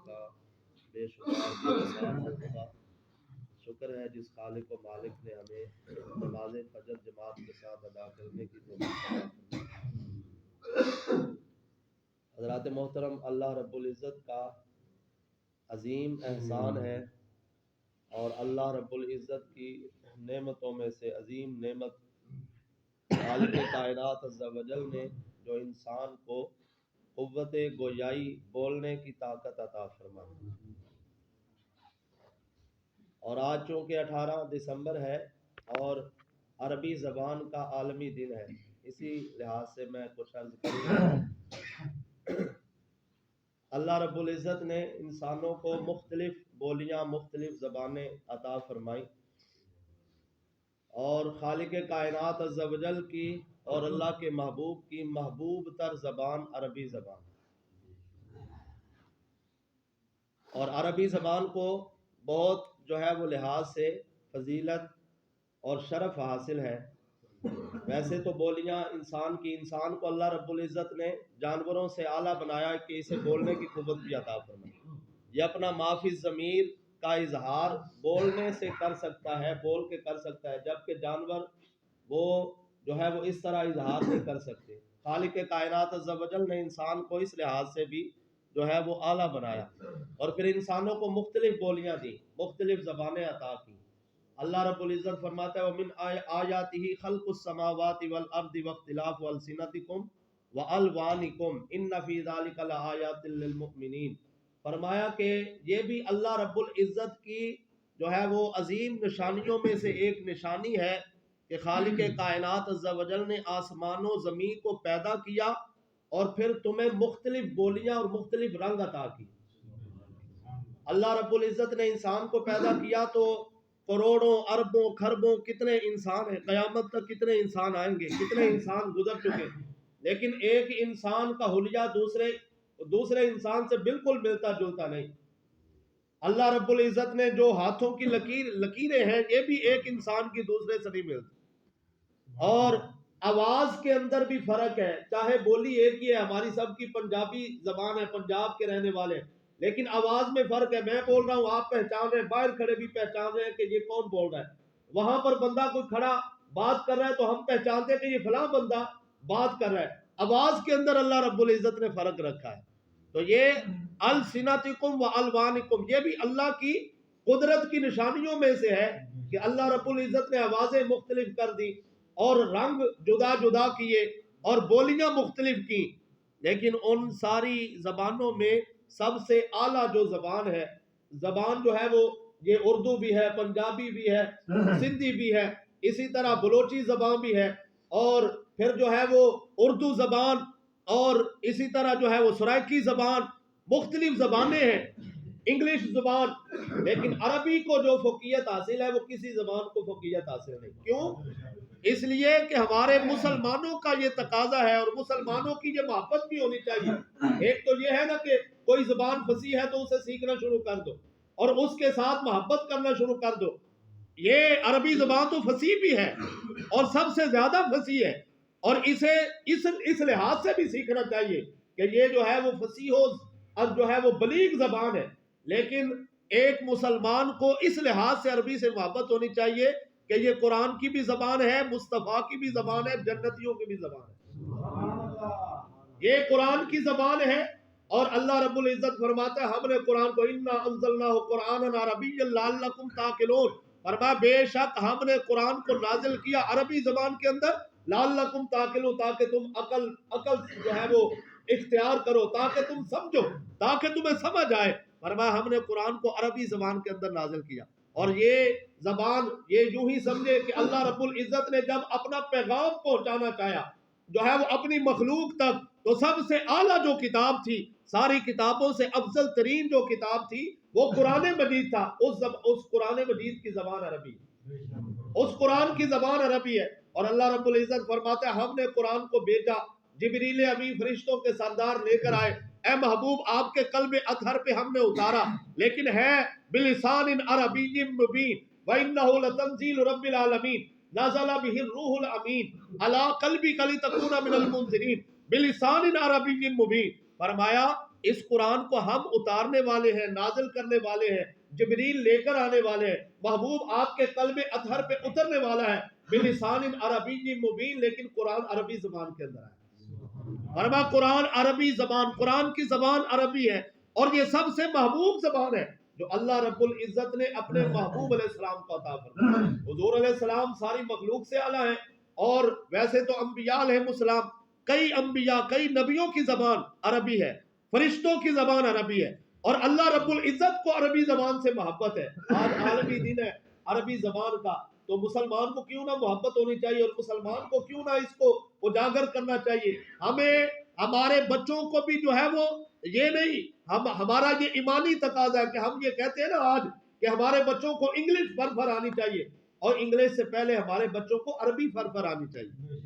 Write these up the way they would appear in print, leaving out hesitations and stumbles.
کا بے شمار بے مثال خدا شکر ہے جس خالق و مالک نے ہمیں نماز فجر جماعت کے ساتھ ادا کرنے کی توفیق عطا فرمائی۔ حضرات محترم، اللہ رب العزت کا عظیم احسان ہے، اور اللہ رب العزت کی نعمتوں میں سے عظیم نعمت خالق کائنات عز و جل نے جو انسان کو قوت گویائی بولنے کی طاقت عطا فرمائی۔ اور آج چونکہ 18 دسمبر ہے اور عربی زبان کا عالمی دن ہے، اسی لحاظ سے میں کچھ عرض کروں۔ اللہ رب العزت نے انسانوں کو مختلف بولیاں، مختلف زبانیں عطا فرمائی، اور خالق کائنات عز و جل کی اور اللہ کے محبوب کی محبوب تر زبان عربی زبان، اور عربی زبان کو بہت جو ہے وہ لحاظ سے فضیلت اور شرف حاصل ہے۔ ویسے تو بولیاں انسان کو اللہ رب العزت نے جانوروں سے اعلیٰ بنایا کہ اسے بولنے کی قوت بھی عطا فرمائی۔ یہ اپنا ما فی الضمیر کا اظہار بولنے سے کر سکتا ہے، بول کے کر سکتا ہے، جبکہ جانور وہ جو ہے وہ اس طرح اظہار نہیں کر سکتے۔ خالق کائنات عز و جل نے انسان کو اس لحاظ سے بھی جو ہے وہ اعلیٰ بنایا، اور پھر انسانوں کو مختلف بولیاں دی، مختلف زبانیں عطا کی۔ اللہ رب العزت فرماتا ہے وَمِنْ آیَاتِهِ خَلْقُ السَّمَاوَاتِ وَالْأَرْضِ وَاخْتِلَافُ أَلْسِنَتِكُمْ وَأَلْوَانِكُمْ إِنَّ فِي ذَلِكَ لَآيَاتٍ لِّلْمُؤْمِنِينَ۔ فرمایا کہ یہ بھی اللہ رب العزت کی جو ہے وہ عظیم نشانیوں میں سے ایک نشانی ہے کہ خالق کائنات عز و جل نے آسمان و زمین کو پیدا کیا اور پھر تمہیں مختلف بولیاں اور مختلف رنگ عطا کی۔ اللہ رب العزت نے انسان کو پیدا کیا تو کروڑوں اربوں خربوں کتنے انسان ہیں، قیامت تک کتنے انسان آئیں گے، کتنے انسان گزر چکے، لیکن ایک انسان کا حلیہ دوسرے انسان سے بالکل ملتا جلتا نہیں۔ اللہ رب العزت نے جو ہاتھوں کی لکیریں ہیں یہ بھی ایک انسان کی دوسرے سے نہیں ملتی، اور آواز کے اندر بھی فرق ہے، چاہے بولی ایک ہی ہے، ہماری سب کی پنجابی زبان ہے، پنجاب کے رہنے والے، لیکن آواز میں فرق ہے۔ میں بول رہا ہوں آپ پہچان رہے ہیں، باہر کھڑے بھی پہچان رہے ہیں کہ یہ کون بول رہا ہے، وہاں پر بندہ کوئی کھڑا بات کر رہا ہے تو ہم پہچانتے ہیں کہ یہ فلاں بندہ بات کر رہا ہے۔ آواز کے اندر اللہ رب العزت نے فرق رکھا ہے۔ تو یہ السنتکم والوانکم، یہ بھی اللہ کی قدرت کی نشانیوں میں سے ہے کہ اللہ رب العزت نے آوازیں مختلف کر دی اور رنگ جدا جدا کیے اور بولیاں مختلف کی، لیکن ان ساری زبانوں میں سب سے اعلیٰ جو زبان جو ہے وہ یہ اردو بھی ہے، پنجابی بھی ہے، سندھی بھی ہے، اسی طرح بلوچی زبان بھی ہے، اور پھر جو ہے وہ اردو زبان، اور اسی طرح جو ہے وہ سرائکی زبان، مختلف زبانیں ہیں، انگلش زبان، لیکن عربی کو جو فوقیت حاصل ہے وہ کسی زبان کو فوقیت حاصل نہیں۔ کیوں؟ اس لیے کہ ہمارے مسلمانوں کا یہ تقاضا ہے، اور مسلمانوں کی یہ محبت بھی ہونی چاہیے۔ ایک تو یہ ہے نا کہ کوئی زبان فصیح ہے تو اسے سیکھنا شروع کر دو اور اس کے ساتھ محبت کرنا شروع کر دو۔ یہ عربی زبان تو فصیح بھی ہے اور سب سے زیادہ فصیح ہے، اور اسے اس لحاظ سے بھی سیکھنا چاہیے کہ یہ جو ہے وہ فصیح اور جو ہے وہ بلیغ زبان ہے، لیکن ایک مسلمان کو اس لحاظ سے عربی سے محبت ہونی چاہیے کہ یہ قرآن کی بھی زبان ہے، مصطفیٰ کی بھی زبان ہے، جنتیوں کی بھی زبان ہے، یہ قرآن کی زبان ہے۔ اور اللہ رب العزت فرماتا ہے ہم نے قرآن کو اِنَّا أَنزَلْنَاهُ قُرْآنًا عَرَبِيًّا لَعَلَّكُمْ تَعْقِلُونَ، فرمایا بے شک ہم نے قرآن کو نازل کیا عربی زبان کے اندر، لَعَلَّكُمْ تَعْقِلُونَ، تاکہ تم عقل جو ہے وہ اختیار کرو، تاکہ تم سمجھو، تاکہ تمہیں سمجھ آئے۔ فرمایا ہم نے قرآن کو عربی زبان کے اندر نازل کیا، اور یہ زبان یہ یوں ہی سمجھے کہ اللہ رب العزت نے جب اپنا پیغام پہنچانا چاہیا جو ہے وہ اپنی مخلوق تک، تو سب سے اعلیٰ جو کتاب تھی، ساری کتابوں سے افضل ترین جو کتاب تھی وہ قرآن مجید تھا۔ اس قرآن مجید کی زبان عربی ہے، اس قرآن کی زبان عربی ہے، اور اللہ رب العزت فرماتا ہے ہم نے قرآن کو بھیجا، جبریل امین فرشتوں کے سردار لے کر آئے، اے محبوب آپ کے قلب اطہر پہ ہم نے اتارا، لیکن ہے بلسان عربی مبین وَإِنَّهُ لَتَنزِيلُ رَبِّ الْعَالَمِينَ نَزَلَ بِهِ الرُّوحُ الْأَمِينُ عَلَىٰ قَلْبِكَ لِتَكُونَ مِنَ الْمُنذِرِينَ بِلِسَانٍ عَرَبِيٍّ مُبِينٍ۔ فرمایا اس قرآن کو ہم اتارنے والے ہیں، نازل کرنے والے ہیں، جبریل لے کر آنے والے ہیں، محبوب آپ کے قلب اطہر پہ اترنے والا ہے بلسان عربی مبین، لیکن قرآن عربی زبان کے اندر ہے۔ فرما قرآن عربی زبان، قرآن کی زبان عربی ہے، اور یہ سب سے محبوب زبان ہے جو اللہ رب العزت نے اپنے محبوب علیہ السلام کو عطا فرمایا۔ حضور علیہ السلام ساری مخلوق سے اعلیٰ ہیں، اور ویسے تو انبیاء علیہ السلام، کئی انبیاء، کئی نبیوں کی زبان عربی ہے، فرشتوں کی زبان عربی ہے، اور اللہ رب العزت کو عربی زبان سے محبت ہے۔ آج عالمی دن ہے عربی زبان کا، تو مسلمان کو کیوں نہ محبت ہونی چاہیے، اور مسلمان کو کیوں نہ اس کو اجاگر کرنا چاہیے۔ ہمیں ہمارے بچوں کو بھی جو ہے وہ یہ نہیں، ہمارا یہ ایمانی تقاضا ہے کہ ہم یہ کہتے ہیں نا آج کہ ہمارے بچوں کو انگلش فر آنی چاہیے، اور انگلش سے پہلے ہمارے بچوں کو عربی فر آنی چاہیے۔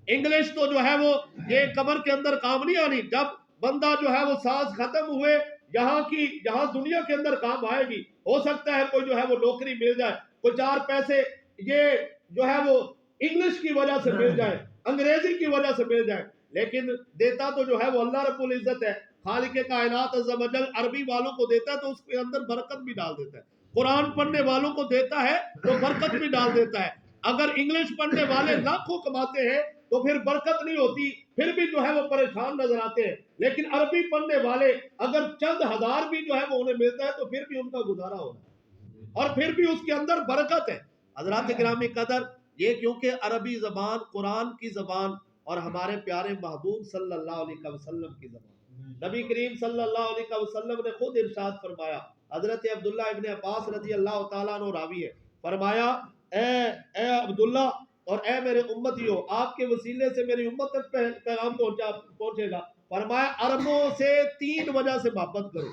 انگلش تو جو ہے وہ یہ کمر کے اندر کام نہیں آنی، جب بندہ جو ہے وہ ساز ختم ہوئے، یہاں دنیا کے اندر کام آئے گی۔ ہو سکتا ہے کوئی جو ہے وہ نوکری مل جائے، کوئی چار پیسے یہ جو ہے وہ انگلش کی وجہ سے مل جائے، انگریزی کی وجہ سے مل جائے، لیکن دیتا تو جو ہے وہ اللہ رب العزت ہے۔ خالق کائنات عز و جل عربی والوں کو دیتا ہے تو اس کے اندر برکت بھی ڈال دیتا ہے، قرآن پڑھنے والوں کو دیتا ہے تو برکت بھی ڈال دیتا ہے۔ اگر انگلش پڑھنے والے لاکھوں کماتے ہیں تو پھر برکت نہیں ہوتی، پھر بھی جو ہے وہ پریشان نظر آتے ہیں، لیکن عربی پڑھنے والے اگر چند ہزار بھی جو ہے وہ انہیں ملتا ہے تو پھر بھی ان کا گزارا ہوتا ہے، اور پھر بھی اس کے اندر برکت ہے۔ حضرات گرامی قدر، یہ کیونکہ عربی زبان قرآن کی زبان اور ہمارے پیارے محبوب صلی اللہ علیہ وسلم کی زبان، نبی کریم صلی اللہ علیہ وسلم نے خود ارشاد فرمایا، حضرت عبداللہ ابن عباس رضی اللہ تعالیٰ عنہ راوی ہے، فرمایا اے عبداللہ اور اے میرے امتیو، آپ کے وسیلے سے میری امت تک پیغام پہنچے گا۔ فرمایا عربوں سے 3 وجہ سے محبت کرو،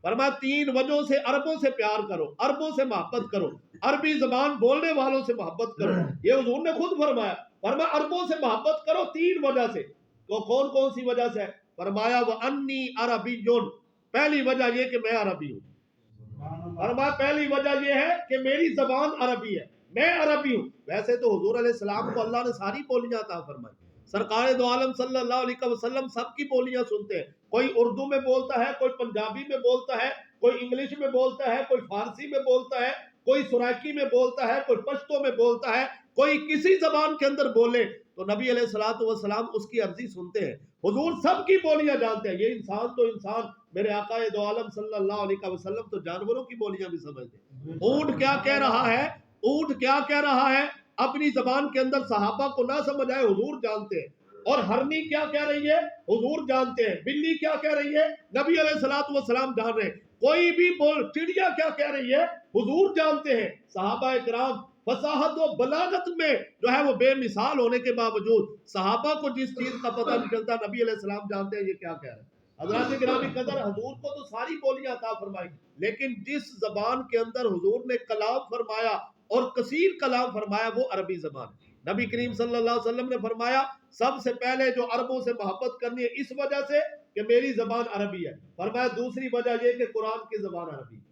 فرمایا 3 وجہوں سے عربوں سے پیار کرو، عربوں سے محبت کرو، عربی زبان بولنے والوں سے محبت کرو۔ یہ حضور نے خود فرمایا، فرمایا عربوں سے محبت کرو 3 وجہ سے۔ تو کون کون سی وجہ سے؟ فرمایا وَأَنِّي عَرَبِيٌّ، پہلی وجہ یہ کہ میں عربی ہوں۔ فرمایا پہلی وجہ یہ ہے کہ میری زبان عربی ہے، میں عربی ہوں۔ ویسے تو حضور علیہ السلام کو اللہ نے ساری بولیاں عطا فرمائی، سرکار دو عالم صلی اللہ علیہ وسلم سب کی بولیاں سنتے ہیں، کوئی اردو میں بولتا ہے، کوئی پنجابی میں بولتا ہے، کوئی انگلش میں بولتا ہے، کوئی فارسی میں بولتا ہے، کوئی سرائکی میں بولتا ہے، کوئی پشتو میں بولتا ہے، کوئی کسی زبان کے اندر بولے تو نبی علیہ الصلوۃ والسلام اس کی عرضی سنتے ہیں۔ حضور سب کی بولیاں جانتے ہیں، یہ انسان تو انسان، میرے آقا دو عالم صلی اللہ علیہ وسلم تو جانوروں کی بولیاں بھی سمجھتے ہیں۔ اونٹ کیا کہہ رہا ہے، اونٹ کیا کہہ رہا ہے اپنی زبان کے اندر، صحابہ کو نہ سمجھ آئے، حضور جانتے ہیں۔ اور ہرنی کیا کہہ رہی ہے، حضور جانتے ہیں۔ بلی کیا کہہ رہی ہے، نبی علیہ الصلوۃ والسلام جان رہے ہیں۔ کوئی بھی چڑیا کیا کہہ رہی ہے، حضور جانتے ہیں۔ صحابہ کرام فصاحت و بلاغت میں جو ہے وہ بے مثال ہونے کے باوجود صحابہ کو جس چیز کا پتہ نہیں چلتا، نبی علیہ السلام جانتے ہیں یہ کیا کہہ رہے ہیں۔ حضرات گرامی قدر، حضور کو تو ساری بولیاں عطا فرمائی، لیکن جس زبان کے اندر حضور نے کلام فرمایا اور کثیر کلام فرمایا وہ عربی زبان ہے۔ نبی کریم صلی اللہ علیہ وسلم نے فرمایا سب سے پہلے جو عربوں سے محبت کرنی ہے اس وجہ سے کہ میری زبان عربی ہے، فرمایا دوسری وجہ یہ کہ قرآن کی زبان عربی ہے،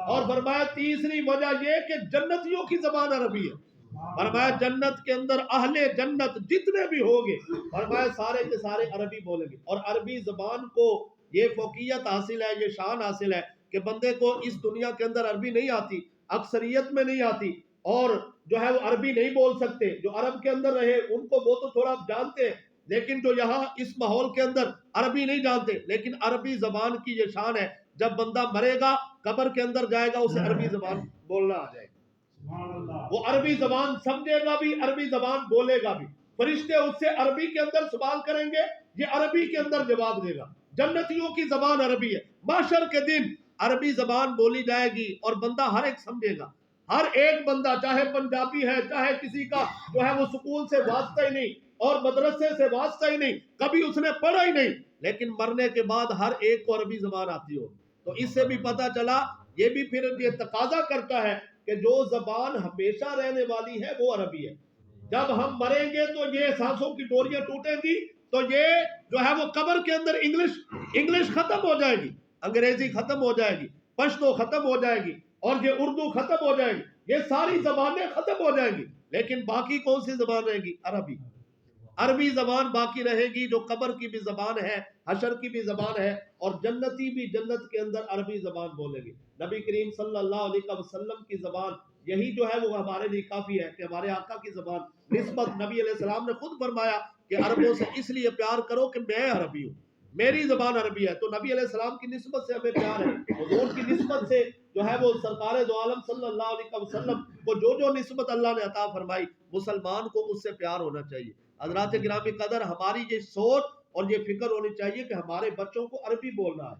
اور فرمایا تیسری وجہ یہ کہ جنتیوں کی زبان عربی ہے۔ فرمایا جنت کے اندر اہل جنت جتنے بھی ہوں گے، فرمایا سارے کے سارے عربی بولیں گے، اور عربی زبان کو یہ فوقیت حاصل ہے، یہ شان حاصل ہے کہ بندے کو اس دنیا کے اندر عربی نہیں آتی، اکثریت میں نہیں آتی، اور جو ہے وہ عربی نہیں بول سکتے، جو عرب کے اندر رہے ان کو وہ تو تھوڑا جانتے ہیں، لیکن جو یہاں اس ماحول کے اندر عربی نہیں جانتے، لیکن عربی زبان کی یہ شان ہے، جب بندہ مرے گا قبر کے اندر جائے گا اسے عربی زبان بولنا آ جائے گا، وہ عربی زبان سمجھے گا بھی، عربی زبان بولے گا بھی، فرشتے اس سے عربی کے اندر سوال کریں گے، یہ عربی کے اندر جواب دے گا۔ جنتیوں کی زبان عربی ہے، محشر کے دن عربی زبان بولی جائے گی اور بندہ ہر ایک سمجھے گا، ہر ایک بندہ، چاہے پنجابی ہے، چاہے کسی کا جو ہے وہ سکول سے واسطہ ہی نہیں اور مدرسے سے واسطہ ہی نہیں، کبھی اس نے پڑھا ہی نہیں، لیکن مرنے کے بعد ہر ایک کو عربی زبان آتی ہو، تو اس سے بھی پتہ چلا، یہ بھی پھر یہ تقاضا کرتا ہے کہ جو زبان ہمیشہ رہنے والی ہے وہ عربی ہے۔ جب ہم مریں گے تو یہ سانسوں کی ڈوریاں ٹوٹیں گی، تو یہ جو ہے وہ قبر کے اندر انگلش ختم ہو جائے گی، انگریزی ختم ہو جائے گی، پشتو ختم ہو جائے گی، اور یہ اردو ختم ہو جائے گی، یہ ساری زبانیں ختم ہو جائیں گی، لیکن باقی کون سی زبان رہے گی؟ عربی۔ عربی زبان باقی رہے گی جو قبر کی بھی زبان ہے، حشر کی بھی زبان ہے، اور جنتی بھی جنت کے اندر عربی زبان بولیں گے۔ نبی کریم صلی اللہ علیہ وسلم کی زبان یہی جو ہے وہ ہمارے لیے کافی ہے کہ ہمارے آقا کی زبان نسبت نبی علیہ السلام نے خود فرمایا کہ عربوں سے اس لیے پیار کرو کہ میں عربی ہوں، میری زبان عربی ہے، تو نبی علیہ السلام کی نسبت سے ہمیں پیار ہے، حضور کی نسبت سے جو ہے وہ سرکار دو عالم صلی اللہ علیہ وسلم کو جو نسبت اللہ نے عطا فرمائی، مسلمان کو اس سے پیار ہونا چاہیے۔ حضرات گرامی قدر، ہماری یہ سوچ اور یہ فکر ہونی چاہیے کہ ہمارے بچوں کو عربی بولنا ہے،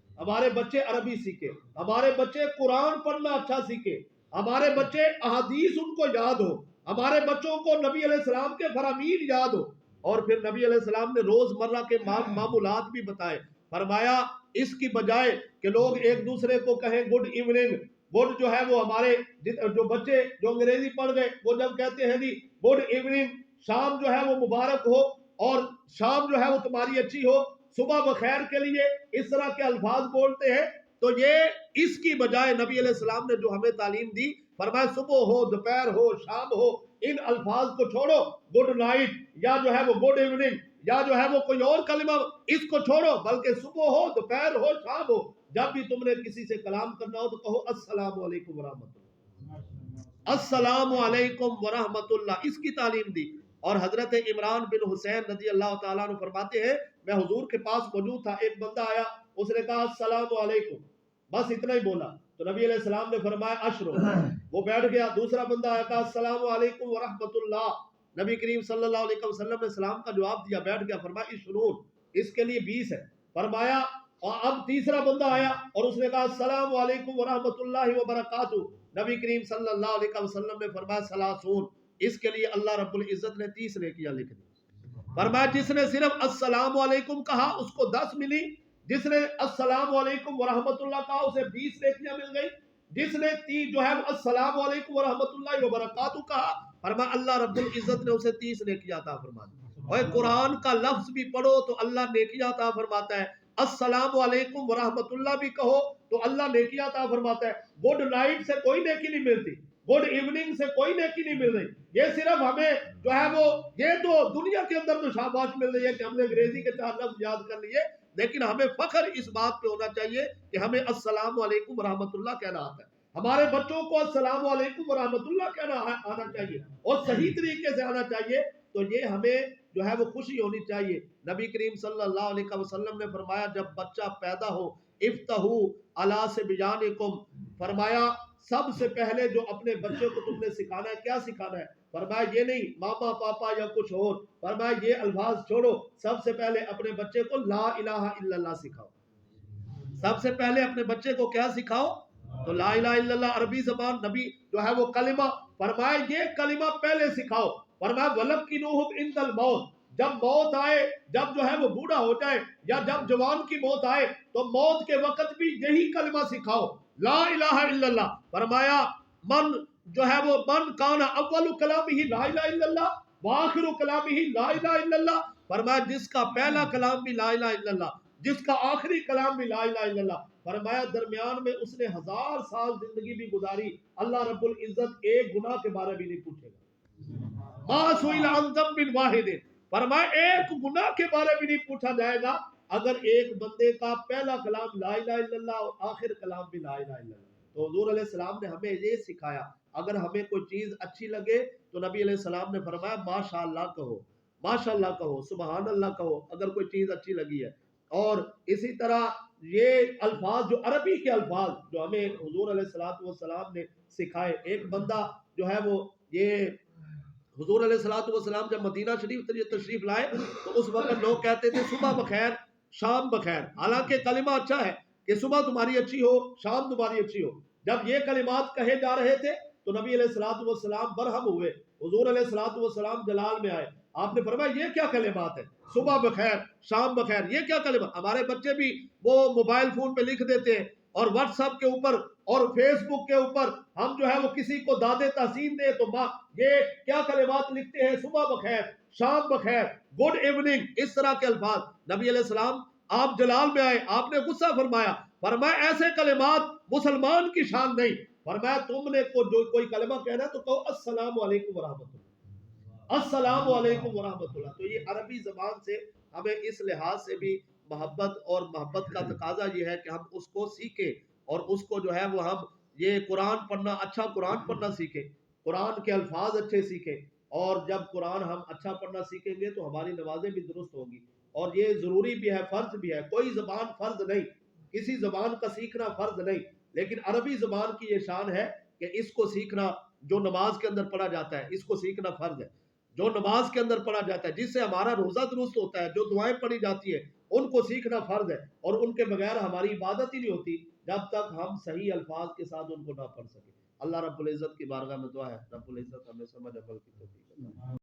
ہمارے بچے عربی سیکھے، ہمارے بچے قرآن پڑھنا اچھا سیکھے، ہمارے بچے احادیث ان کو یاد ہو، ہمارے بچوں کو نبی علیہ السلام کے فرامین یاد ہو، اور پھر نبی علیہ السلام نے روز مرہ کے معمولات بھی بتائے۔ فرمایا اس کی بجائے کہ لوگ ایک دوسرے کو کہیں گڈ ایوننگ، گڈ جو ہے وہ ہمارے جو بچے جو انگریزی پڑھ گئے وہ جب کہتے ہیں جی گڈ ایوننگ، شام جو ہے وہ مبارک ہو اور شام جو ہے وہ تمہاری اچھی ہو، صبح بخیر کے لیے اس طرح کے الفاظ بولتے ہیں، تو یہ اس کی بجائے نبی علیہ السلام نے جو ہمیں تعلیم دی، فرمایا صبح ہو، دوپہر ہو، شام ہو، ان الفاظ کو چھوڑو، گڈ نائٹ یا جو ہے وہ گڈ ایوننگ یا جو ہے وہ کوئی اور کلمہ، اس کو چھوڑو، بلکہ صبح ہو، دوپہر ہو، شام ہو، جب بھی تم نے کسی سے کلام کرنا ہو تو کہو السلام علیکم ورحمۃ اللہ، السلام علیکم ورحمۃ اللہ، اس کی تعلیم دی۔ اور حضرت عمران بن حسین رضی اللہ تعالیٰ عنہ فرماتے ہیں میں حضور کے پاس موجود تھا، ایک بندہ آیا، اس نے کہا السلام علیکم، بس اتنا ہی بولا، تو نبی علیہ السلام نے فرمایا اشرو، وہ بیٹھ گیا، دوسرا بندہ آیا، کہا السلام علیکم ورحمۃ اللہ، نبی کریم صلی اللہ علیہ وسلم نے سلام کا جواب دیا، بیٹھ گیا، فرمایا اشرون، اس کے لیے 20 ہے، فرمایا اب تیسرا بندہ آیا اور اس نے کہا السلام علیکم ورحمۃ اللہ وبرکاتہ، نبی کریم صلی اللہ علیہ وسلم نے فرمایا سلاسون، اس کے لیے اللہ رب العزت نے 30 نیکیاں لکھ دی۔ فرمایا جس نے صرف السلام علیکم کہا اس کو 10 ملی، جس نے السلام علیکم ورحمۃ اللہ کہا اسے 20 نیکیاں مل گئی، جس نے جو ہے السلام علیکم ورحمۃ اللہ وبرکاتہ کہا، فرمایا اللہ رب العزت نے اسے 30 نیکیاں عطا فرما دی۔ اور قرآن کا لفظ بھی پڑھو تو اللہ نیکیاں عطا فرماتا ہے، السلام علیکم ورحمۃ اللہ بھی کہو تو اللہ نیکیاں عطا فرماتا ہے۔ گڈ نائٹ سے کوئی نیکی نہیں ملتی، گڈ ایوننگ سے کوئی نیکی نہیں مل رہی، یہ صرف ہمیں جو ہے وہ یہ تو دنیا کے اندر تو شاباش مل رہی ہے کہ ہم نے انگریزی کے 4 لفظ یاد کر لیے، لیکن ہمیں فخر اس بات پہ ہونا چاہیے کہ ہمیں السلام علیکم ورحمۃ اللہ کہنا آتا ہے، ہمارے بچوں کو السلام علیکم ورحمۃ اللہ کہنا آنا چاہیے اور صحیح طریقے سے آنا چاہیے، تو یہ ہمیں جو ہے وہ خوشی ہونی چاہیے۔ نبی کریم صلی اللہ علیہ وسلم نے فرمایا جب بچہ پیدا ہو افتحوا علی صبیانکم، فرمایا سب سے پہلے جو اپنے بچے کو تم نے سکھانا ہے کیا سکھانا ہے، فرمایا یہ نہیں ماما پاپا یا کچھ اور، فرمایا یہ الفاظ چھوڑو، سب سے پہلے اپنے بچے کو لا الہ الا اللہ سکھاؤ، سب سے پہلے اپنے بچے کو کیا سکھاؤ، تو لا الہ الا اللہ عربی زبان نبی جو ہے وہ کلمہ، فرمایا یہ کلمہ پہلے سکھاؤ، فرمایا وَلَقِّنُوهُمْ عِنْدَ الْمَوْتِ، جب موت آئے، جب جو ہے وہ بوڑھا ہو جائے یا جب جوان کی موت آئے تو موت کے وقت بھی یہی کلمہ سکھاؤ لا الہ الا اللہ، فرمایا من جو ہے وہ من کان اول کلامہ لا الہ الا اللہ وآخر کلامہ لا الہ الا اللہ، فرمایا جس کا پہلا کلام بھی لا الہ الا اللہ، جس کا آخری کلام بھی لا الہ الا اللہ، فرمایا درمیان میں اس نے 1000 سال زندگی بھی گزاری، اللہ رب العزت ایک گناہ کے بارے بھی نہیں پوچھے گا، ما سئل عن ذنب واحد، فرمایا ایک گناہ کے بارے بھی نہیں پوچھا جائے گا اگر ایک بندے کا پہلا کلام لا الہ الا اللہ اور آخر کلام بھی لا الہ الا اللہ۔ تو حضور علیہ السلام نے ہمیں یہ سکھایا، اگر ہمیں کوئی چیز اچھی لگے تو نبی علیہ السلام نے فرمایا ماشاء اللہ کہو، ماشاء اللہ کہو، سبحان اللہ کہو اگر کوئی چیز اچھی لگی ہے۔ اور اسی طرح یہ الفاظ جو عربی کے الفاظ جو ہمیں حضور علیہ السلام نے سکھائے، ایک بندہ جو ہے وہ یہ حضور علیہ السلام جب مدینہ شریف تشریف لائے تو اس وقت لوگ کہتے تھے صبح بخیر شام بخیر، حالانکہ کلمہ اچھا ہے کہ صبح تمہاری اچھی ہو شام تمہاری اچھی ہو، جب یہ کلمات کہے جا رہے تھے تو نبی علیہ السلام برہم ہوئے، حضور علیہ السلام جلال میں آئے، آپ نے فرمایا یہ کیا کلمات ہے، صبح بخیر شام بخیر، یہ کیا کلمہ، ہمارے بچے بھی وہ موبائل فون پہ لکھ دیتے ہیں اور واٹس ایپ کے اوپر اور فیس بک کے اوپر ہم جو ہے وہ کسی کو داد تحسین دے تو ماں یہ کیا کلمات لکھتے ہیں، صبح بخیر شام بخیر گڈ ایوننگ، اس طرح کے الفاظ، نبی علیہ السلام آپ جلال میں آئے، آپ نے غصہ فرمایا، فرمایا ایسے کلمات مسلمان کی شان نہیں، فرمایا تم نے کوئی کلمہ کہنا تو کہو السلام علیکم ورحمۃ اللہ، السلام علیکم ورحمۃ اللہ. تو یہ عربی زبان سے ہمیں اس لحاظ سے بھی محبت اور محبت کا تقاضا یہ ہے کہ ہم اس کو سیکھیں اور اس کو جو ہے وہ ہم یہ قرآن پڑھنا، اچھا قرآن پڑھنا سیکھیں، قرآن کے الفاظ اچھے سیکھیں. اور جب قرآن ہم اچھا پڑھنا سیکھیں گے تو ہماری نمازیں بھی درست ہوں گی. اور یہ ضروری بھی ہے، فرض بھی ہے. کوئی زبان فرض نہیں، کسی زبان کا سیکھنا فرض نہیں، لیکن عربی زبان کی یہ شان ہے کہ اس کو سیکھنا جو نماز کے اندر پڑھا جاتا ہے اس کو سیکھنا فرض ہے. جو نماز کے اندر پڑھا جاتا ہے، جس سے ہمارا روزہ درست ہوتا ہے، جو دعائیں پڑھی جاتی ہیں ان کو سیکھنا فرض ہے. اور ان کے بغیر ہماری عبادت ہی نہیں ہوتی جب تک ہم صحیح الفاظ کے ساتھ ان کو نہ پڑھ سکیں. اللہ رب العزت کی بارگاہ میں دعا ہے رب العزت ہمیں سمجھ عمل کی توفیق عطا فرمائے.